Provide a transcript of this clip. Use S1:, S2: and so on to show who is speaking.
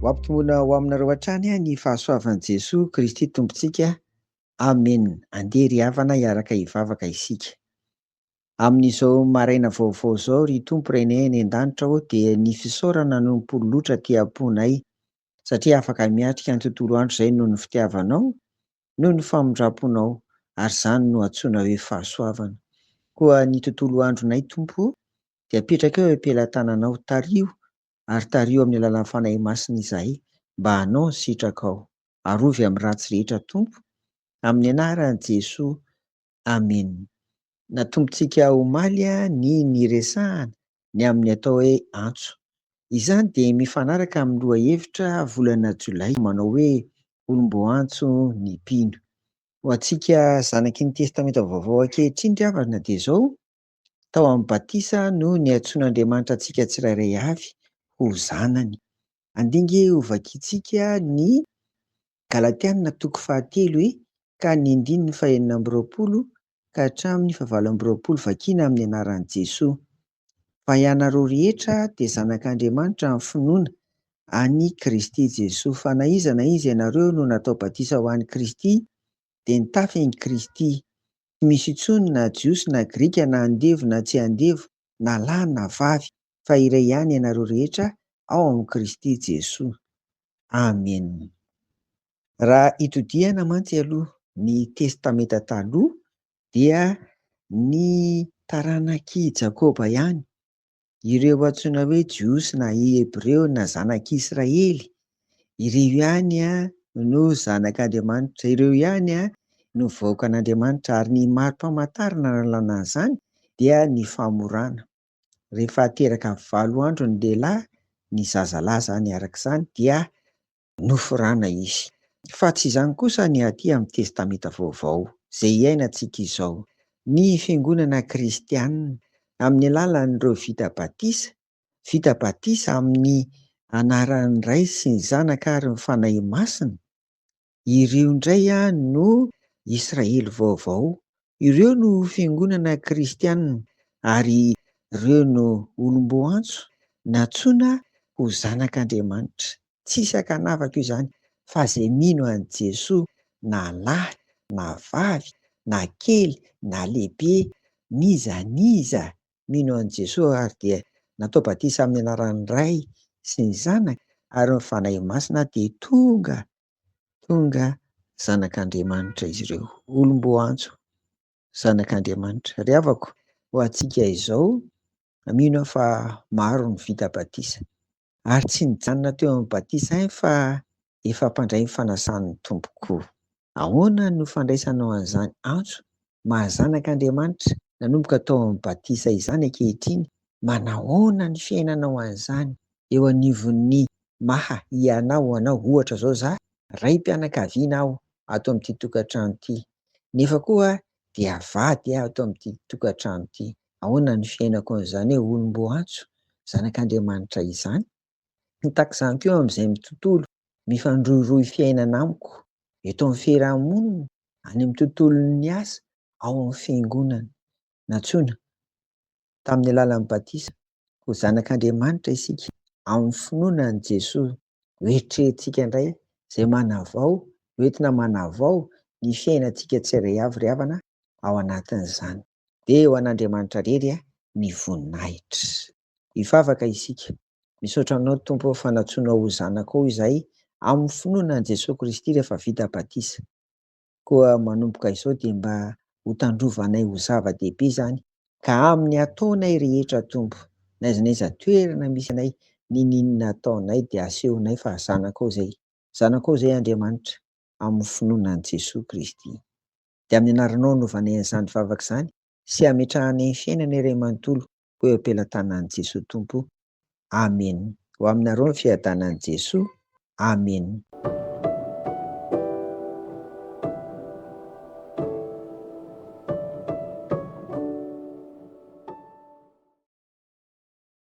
S1: Mampitombona ho aminareo hatrany ny fahasoavan'i Jesoa Kristy Tompontsika. Amena. Andeha ry havana hiaraka hivavaka isika. Amin'izao maraina vaovao izao ry Tompo renay eny an-danitra aho dia ny fisaorana no mipololotra aty am-ponay, satria afaka miatrika ny tontolo andro izay noho ny fitiavanao, noho ny famondram-ponao, ary izany no antsoina hoe fahasoavana. Koa ny tontolo andronay Tompo dia apetraka eo am-pelantananao tario, ary tario amin'ny alalan'ny fanahy masina izahay mba hanao ny sitraka ao. Arovy amin'ny ratsy rehetra Tompo, amin'ny anaran'i Jesoa. Amen. Natombotsika omaly ny niresahana ny amin'ny atao hoe antso. Izany dia mifanaraka amin'ny lohahevitra volana Jolay manao hoe olom-boantso ny mpino. Ho antsika zanaky ny testamenta vaovao ankehitriny ry havana dia izao: tao amin'ny batisa no niantsoan'Andriamanitra antsika tsirairay avy ho zanany. Andinge ho vakiantsika ny Galatiana 3:7 ka ny 9:20 ka hatramin'ny 20 vakiana amin'ny anaran'i Jesoa. Fa ianareo rehetra dia zanak'Andriamanitra amin'ny finoana any Kristy Jesoa. Fa na iza ianareo no natao batisa ho an'i Kristy dia nitafy an'i Kristy. Tsy misy intsony na jiosy na grika, na andevo na tsy andevo, na lahy na vavy, fa iray ihany ianareo rehetra ao amin'ny Kristy Jesoa. Amen. Raha itodiana mantsy aloha ny testamenta taloha dia ny taranak'i Jakoba ihany, ireo antsoina hoe jiosy na hebreo na zanak'Israely, ireo ihany no zanak'Andriamanitra, ireo ihany no vahoaka an'Andriamanitra, ary ny mari-pamantarana analana an'izany dia ny famorana. Rehefa teraka 7 andro ny lehilahy, ny zazalahy zany arak'izany, dia noforana izy. Fa tsy izany kosa ny aty amin'ny testamenta vaovao izay iainantsika izao. Ny fiangonana kristianina amin'ny alalan'ireo vita batisa amin'ny anaran'ny Ray sy ny Zanaka ary ny fanahy masina, ireo indray no Israely vaovao. Ireo no fiangonana kristianina, ary ireo no olom-boantso natsoina ho zanak'Andriamanitra. Tsisy hakanavaka io izany, fa izay mino an'i Jesoa, na lahy na vavy na kely na lehibe, niza mino an'i Jesoa ary dia natao batisa amin'ny anaran'ny Ray sy ny Zanaka ary ny fanahy masina dia tonga zanak'Andriamanitra izy ireo, olom-boantso zanak'Andriamanitra. Ry havako, ho antsika izao mino fa maro ny vita batisa, ary tsy nijanona teo amin'ny batisa ihany fa efa mpandray ny fanasan'ny tompoko. Ahoana no fandraisanao an'izany antso mahazanak'Andriamanitra nanomboka tao amin'ny batisa izany ankehitriny? Manahoana ny fiainanao an'izany eo anivon'ny maha ianao anao? Ohatra zao za raim-pianakaviana aho ato amin'ity tokantrano ity, nefa koa dia vady ato amin'ity tokantrano ity. Ahoana ny fiainako an'izany hoe olom-boantso zanak'Andriamanitra izany? Takizany koa amin'izay tontolo mifandrohirohy fiainana amiko eto amin'ny fiarahamonina, any amin'ny tontolon'ny asa, ao amin'ny fiangonana. Natsoina tamin'ny alalan'ny batisa ho zanak'Andriamanitra isika amin'ny finoanan'i Jesoa. Hoeritreretintsika indray izay manavao, hoentina manavao ny fiainantsika tsirairay avy ry havana ao anatin'izany. Dia ho an'Andriamanitra irery ny voninahitra. Hivavaka isika. Misaotra aminao Tompo fa natsoinao ho zanakao izahay amin'ny finoanan'i Jesoa Kristy rehefa vita batisa. Koa manomboka izao dia mba ho tandrovanay ho zava-dehibe izany, ka amin'ny ataonay rehetra Tompo, n'aiza n'aiza toerana misy anay, ninona ataonay dia asehonay fa zanakao izay Andriamanitra, amin'ny finoanan'i Jesoa Kristy. Dia amin'ny anaranao novanay an'izany vavaka izany sy hametrahanay ny fiainana iray manontolo, ho eo am-pelantanan'i Jesoa Tompo. Amen. Ho aminareo ny fiadanan'i Jesoa. Amen.